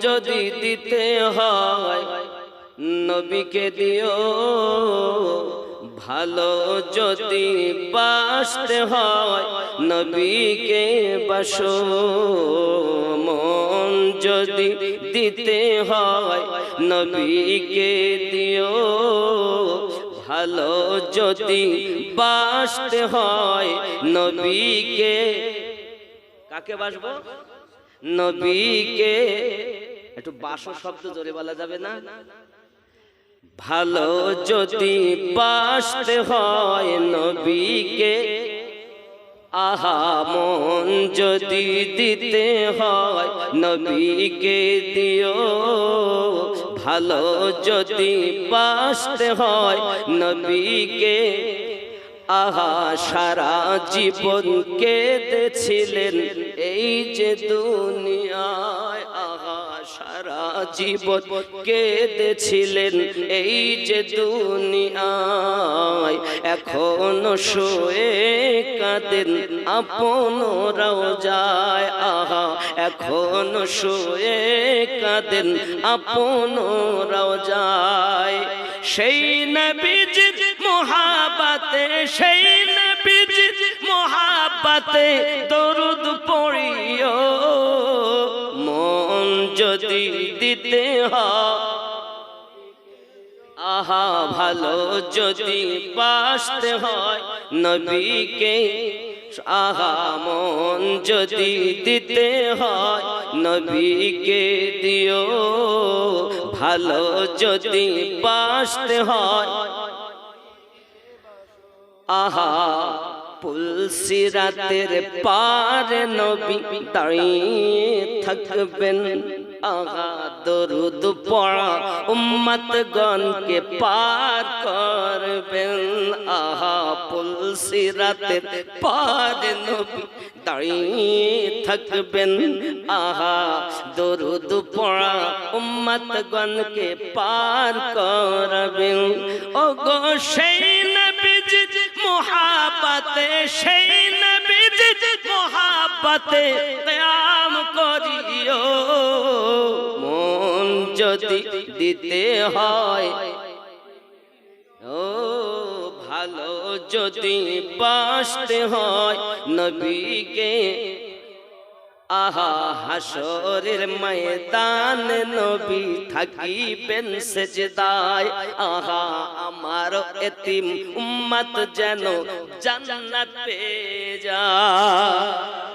যদি দিতে হয় নবীকে দিও, ভালো যদি বাসতে হয় নবীকে বাসো। মন যদি দিতে হয় নবীকে দিও, ভালো যদি বাসতে হয় নবীকে, কাকে বাসবো? নবীকে। একটু বাসো শব্দ জোরে বলা যাবে না? ভালো যদি বাসতে হয় নবীকে, আহা মন যদি দিতে হয় নবীকে দিও, ভালো যদি বাসতে হয় নবীকে। আহা সারা জীবন কেঁদেছিলেন এই যে দুনিয়ায়, আহা সারা জীবন কেঁদেছিলেন এই যে দুনিয়ায়। এখনো শুয়ে কাঁদেন আপনরাও যায়, আহা এখনো শুয়ে কাঁদেন আপনরাও যায়। সেই নবীজির মোহাব্বতে, সেই নবীজির মোহাব্বতে দরুদ পড়িও, মন যদি দিতে হয়, আহা ভালো যদি বাসতে হয় নবীকে, আহা মন যদি দিতে হয় নবীকে দিও, ভালো যদি বাসতে হয়। আহা পুলসিরাতের পারে নবী দাঁড়িয়ে থাকবেন, আহা দরুদ পড়া উম্মতগণকে পার করবেন। আহা পুলসিরাতের পারে নবী দাঁড়িয়ে থাকবেন, আহা দরুদ পড়া উম্মতগণকে পার করবেন। ওগো সেই নবীজি মোহাব্বতে, সেই নবীজি মোহাব্বতে কিয়াম করিও, মন যদি দিতে হয়, ও ভালো যদি বাসতে হয় নবীকে। আহা হাসরের ময়দানে নবী থাকিবেন সেজদায়, আহা আমার এতিম উম্মত যেন জান্নাত পেয়ে যায়।